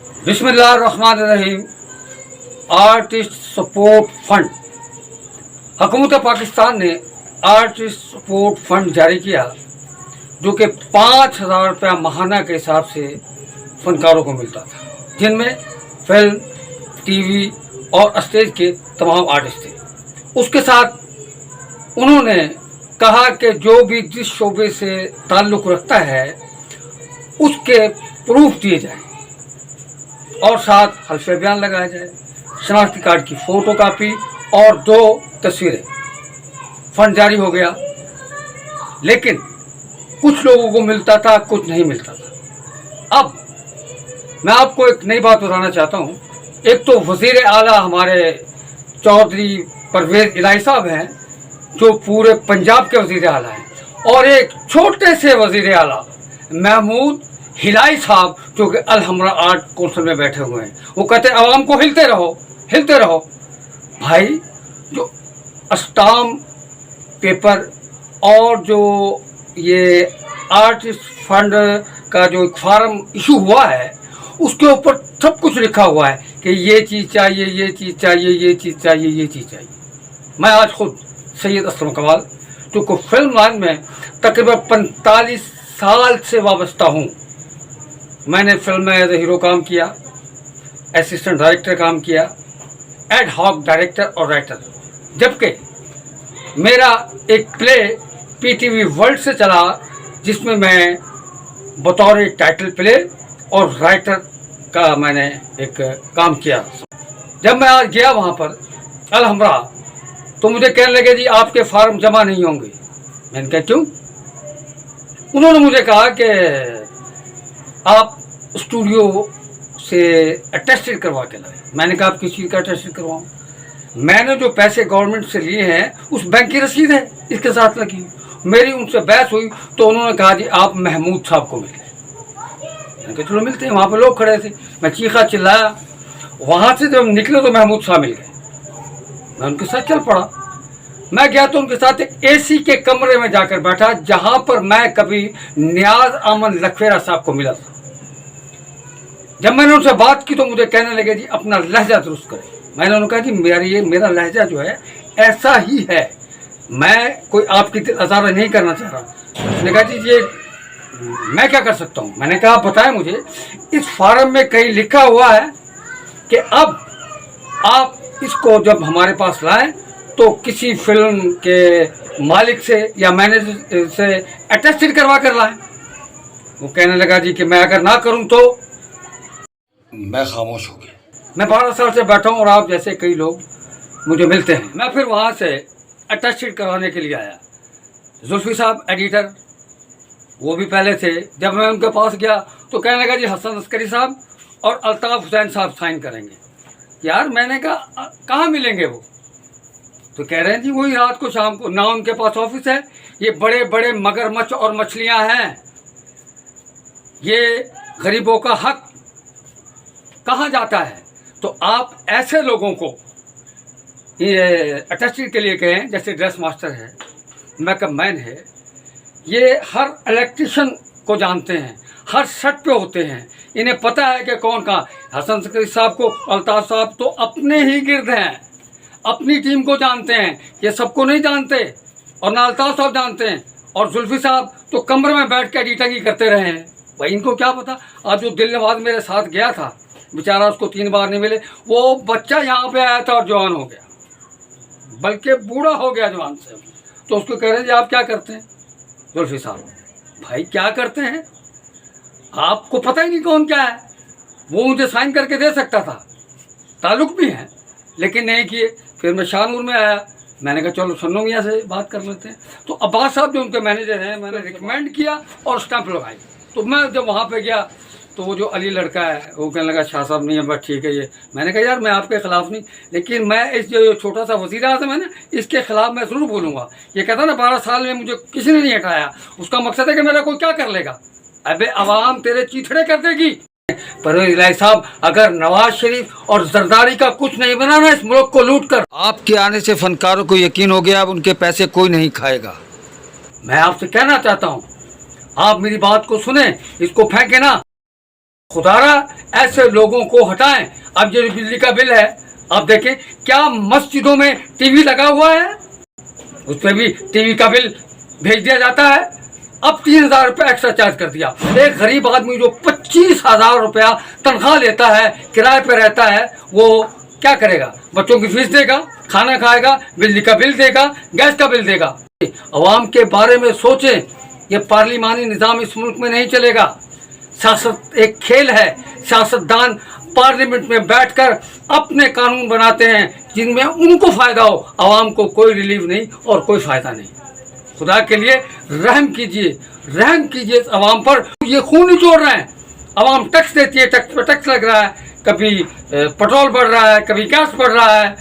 बिस्मिल्लाहिर्रहमानिर्रहीम। Artist support fund, हुकूमत पाकिस्तान ने आर्टिस्ट सपोर्ट फंड जारी किया जो कि 5,000 रुपया माहाना के हिसाब से फनकारों को मिलता था, जिनमें फिल्म, टीवी और स्टेज के तमाम आर्टिस्ट थे। उसके साथ उन्होंने कहा कि जो भी जिस शोबे से ताल्लुक़ रखता है उसके प्रूफ दिए जाएं और साथ हल्फे बयान लगाया जाए, शनाख्ती कार्ड की फ़ोटो कापी और 2 तस्वीरें। फंड जारी हो गया, लेकिन कुछ लोगों को मिलता था, कुछ नहीं मिलता था। अब मैं आपको एक नई बात बताना चाहता हूँ। एक तो वज़ीर आला हमारे चौधरी परवेज़ इलाही साहब हैं, जो पूरे पंजाब के वज़ीर आला हैं, और एक छोटे से वज़ीर आला महमूद हिलाई साहब जो कि अल-हमरा आर्ट कौंसिल में बैठे हुए हैं। वो कहते हैं आवाम को हिलते रहो, हिलते रहो। भाई, जो स्टाम्प पेपर और जो ये आर्टिस्ट फंड का जो एक फार्म इशू हुआ है, उसके ऊपर सब कुछ लिखा हुआ है कि ये चीज़ चाहिए, ये चीज़ चाहिए, ये चीज़ चाहिए, ये चीज़ चाहिए। मैं आज खुद सैयद असलम कमाल, जो को फिल्म लाइन में तकरीबन 45 साल से वाबस्ता हूँ। मैंने फिल्म में एज ए हीरो काम किया, असिस्टेंट डायरेक्टर काम किया, एड हॉक डायरेक्टर और राइटर, जबकि मेरा एक प्ले पीटीवी वर्ल्ड से चला जिसमें मैं बतौर टाइटल प्ले और राइटर का मैंने एक काम किया। जब मैं आज गया वहाँ पर अल-हमरा, तो मुझे कहने लगे जी आपके फार्म जमा नहीं होंगे। मैंने कहा क्यों? उन्होंने मुझे कहा कि आप स्टूडियो से अटेस्टेड करवा के लाए। मैंने कहा आप किस चीज़ का अटेस्टेड करवाऊँ? मैंने जो पैसे गवर्नमेंट से लिए हैं उस बैंक की रसीद है इसके साथ लगी। मेरी उनसे बहस हुई तो उन्होंने कहा जी आप महमूद साहब को मिले। मैंने कहा चलो मिलते हैं। वहाँ पर लोग खड़े थे, मैं चीखा चिल्लाया। वहाँ से जब निकले तो महमूद साहब मिल गए। मैं उनके साथ चल पड़ा। मैं गया तो उनके साथ एक एसी के कमरे में जाकर बैठा, जहाँ पर मैं कभी नियाज अहमद लखवेरा साहब को मिला था। जब मैंने उनसे बात की तो मुझे कहने लगे जी अपना लहजा दुरुस्त करें। मैंने उन्हें कहा जी मेरा लहजा जो है ऐसा ही है, मैं कोई आपकी अज़ारा नहीं करना चाह रहा। उसने कहा जी ये मैं क्या कर सकता हूँ? मैंने कहा आप बताएं मुझे, इस फार्म में कहीं लिखा हुआ है कि अब आप इसको जब हमारे पास लाएं तो किसी फिल्म के मालिक से या मैनेजर से अटेस्टेड करवा कर लाएं। वो कहने लगा जी कि मैं अगर ना करूं तो। मैं खामोश हो गया। मैं 12 साल से बैठा हूं और आप जैसे कई लोग मुझे मिलते हैं। मैं फिर वहां से अटेस्टेड करवाने के लिए आया। जुल्फी साहब एडिटर, वो भी पहले थे। जब मैं उनके पास गया तो कहने लगा जी हसन अस्करी साहब और अल्ताफ हुसैन साहब साइन करेंगे। यार मैंने कहा कहाँ मिलेंगे वो? तो कह रहे हैं जी वही रात को शाम को। ना उनके पास ऑफिस है, ये बड़े बड़े मगरमच्छ और मछलियां हैं, ये गरीबों का हक कहाँ जाता है? तो आप ऐसे लोगों को ये अटेस्टेड के लिए कहें, जैसे ड्रेस मास्टर है, मेकअप मैन है, ये हर इलेक्ट्रिशियन को जानते हैं, हर सेट पे होते हैं, इन्हें पता है कि कौन कहाँ। हसन अस्करी साहब को अल्ताफ साहब तो अपने ही गिर्द हैं, अपनी टीम को जानते हैं, ये सबको नहीं जानते, और ना अल्ताफ साहब जानते हैं। और जुल्फी साहब तो कमरे में बैठ के एडिटिंग ही करते रहे हैं। भाई इनको क्या पता? आज जो दिल नवाज मेरे साथ गया था, बेचारा उसको 3 बार नहीं मिले। वो बच्चा यहाँ पे आया था और जवान हो गया, बल्कि बूढ़ा हो गया जवान से। तो उसको कह रहे हैं जी आप क्या करते हैं? जुल्फी साहब भाई क्या करते हैं? आपको पता ही नहीं कौन क्या है। वो मुझे साइन करके दे सकता था, ताल्लुक़ भी है, लेकिन नहीं किए। फिर मैं शाहनूर में आया, मैंने कहा चलो सन्नो मियाँ से बात कर लेते हैं। तो अब्बास साहब जो उनके मैनेजर हैं, मैंने रिकमेंड किया और स्टैंप लगाई। तो मैं जब वहाँ पे गया तो वो जो अली लड़का है वो कहने लगा शाह साहब नहीं है बस ठीक है ये। मैंने कहा यार मैं आपके ख़िलाफ़ नहीं, लेकिन मैं इस जो छोटा सा वज़ीर आज़म है ना, इसके ख़िलाफ़ मैं ज़रूर बोलूँगा। ये कहता ना 12 साल में मुझे किसी ने नहीं हटाया, उसका मकसद है कि मेरा कोई क्या कर लेगा। अबे आवाम तेरे चीथड़े कर देगी। परवेज़ इलाही साहब, अगर नवाज शरीफ और जरदारी का कुछ नहीं बनाना इस मुल्क को लूट कर, आपके आने से फनकारों को यकीन हो गया अब उनके पैसे कोई नहीं खाएगा। मैं आपसे कहना चाहता हूँ, आप मेरी बात को सुने, इसको फेंके ना। खुदारा ऐसे लोगों को हटाएं। अब ये बिजली का बिल है, आप देखें क्या मस्जिदों में टीवी लगा हुआ है, उस पर भी टीवी का बिल भेज दिया जाता है। अब 3,000 रुपये एक्स्ट्रा चार्ज कर दिया। एक गरीब आदमी जो 25,000 रुपया तनख्वाह लेता है, किराए पे रहता है, वो क्या करेगा? बच्चों की फीस देगा, खाना खाएगा, बिजली का बिल देगा, गैस का बिल देगा। अवाम के बारे में सोचें। ये पार्लिमानी निज़ाम इस मुल्क में नहीं चलेगा। सियासत एक खेल है। सियासतदान पार्लियामेंट में बैठकर अपने कानून बनाते हैं जिनमें उनको फ़ायदा हो, आवाम को कोई रिलीफ नहीं और कोई फ़ायदा नहीं। खुदा के लिए रहम कीजिए इस आवाम पर। ये खून निचोड़ रहे हैं। आवाम टैक्स देती है, टैक्स पर टैक्स लग रहा है, कभी पेट्रोल बढ़ रहा है, कभी गैस बढ़ रहा है।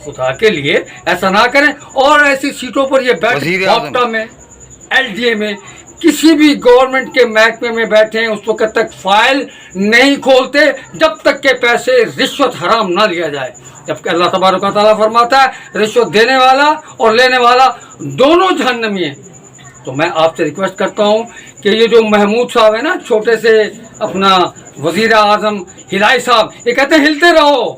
खुदा के लिए ऐसा ना करें। और ऐसी सीटों पर ये बैठे, ऑप्टा में, एलडीए में, किसी भी गवर्नमेंट के महकमे में बैठे हैं, उस वक्त तक फाइल नहीं खोलते जब तक के पैसे रिश्वत हराम ना लिया जाए। जबकि अल्लाह तबारक व तआला फरमाता है रिश्वत देने वाला और लेने वाला दोनों जहन्नमी हैं। तो मैं आपसे रिक्वेस्ट करता हूँ कि ये जो महमूद साहब है ना, छोटे से अपना वजीर आजम हिलाई साहब, ये कहते हैं हिलते रहो,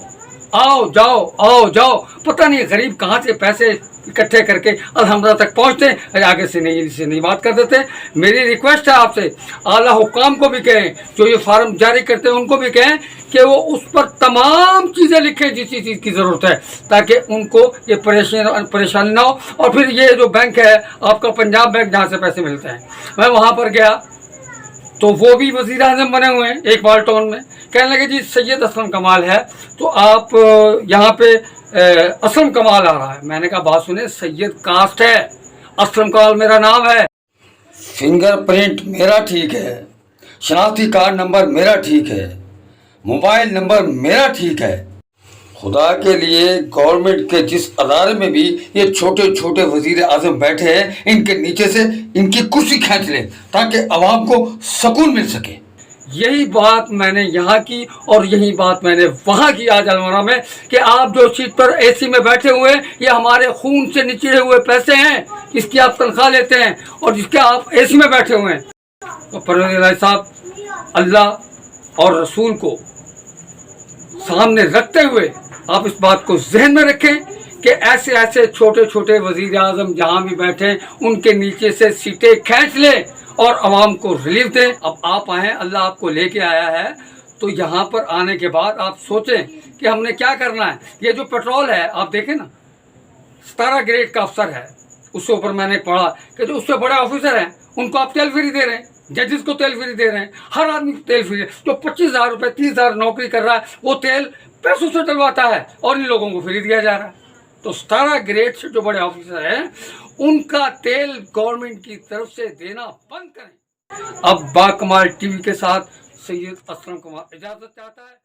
आओ जाओ। पता नहीं गरीब कहाँ से पैसे इकट्ठे करके अलहमदा तक पहुँचते हैं, आगे से नहीं बात कर देते। मेरी रिक्वेस्ट है आपसे, आला हुकाम को भी कहें, जो ये फार्म जारी करते हैं उनको भी कहें कि वो उस पर तमाम चीज़ें लिखें जिस चीज़ की ज़रूरत है, ताकि उनको ये परेशानी ना हो। और फिर ये जो बैंक है आपका, पंजाब बैंक, जहाँ से पैसे मिलते हैं, मैं वहाँ पर गया तो वो भी वज़ीर आज़म बने हुए हैं एक बार टाउन में। कहने लगे जी सैयद असलम कमाल है, तो आप यहाँ पे असलम कमाल आ रहा है। मैंने कहा बात सुने, सैयद कास्ट है, असलम कमाल मेरा नाम है, फिंगरप्रिंट मेरा ठीक है, शनाख्ती कार्ड नंबर मेरा ठीक है, मोबाइल नंबर मेरा ठीक है। खुदा के लिए गवर्नमेंट के जिस अदारे में भी ये छोटे छोटे वजीर आजम बैठे हैं, इनके नीचे से इनकी कुर्सी खींच लें ताकि आवाम को सुकून मिल सके। यही बात मैंने यहाँ की और यही बात मैंने वहाँ की आज अलमरा में, कि आप जो सीट पर एसी में बैठे हुए हैं, ये हमारे खून से निचले हुए पैसे हैं, जिसकी आप तनख्वाह लेते हैं और जिसके आप एसी में बैठे हुए हैं। तो परवरदिगार साहब, अल्लाह और रसूल को सामने रखते हुए आप इस बात को जहन में रखें कि ऐसे छोटे छोटे वजीर आजम जहाँ भी बैठे उनके नीचे से सीटें खींच लें और आवाम को रिलीफ दें। अब आप आए, अल्लाह आपको लेके आया है, तो यहाँ पर आने के बाद आप सोचें कि हमने क्या करना है। ये जो पेट्रोल है आप देखें ना, 17 ग्रेड का अफसर है, उससे ऊपर मैंने पढ़ा कि जो उससे बड़े ऑफिसर हैं उनको आप तेल फ्री दे रहे हैं, जजेस को तेल फ्री दे रहे हैं, हर आदमी को तेल फ्री। जो 25,000 रुपये 30,000 नौकरी कर रहा है वो तेल पैसों से डलवाता है और इन लोगों को फ्री दिया जा रहा है। तो 17 ग्रेड से जो बड़े ऑफिसर हैं उनका तेल गवर्नमेंट की तरफ से देना बंद करें। अब बाकमाल टीवी के साथ सैयद असलम कुमार इजाज़त चाहता है।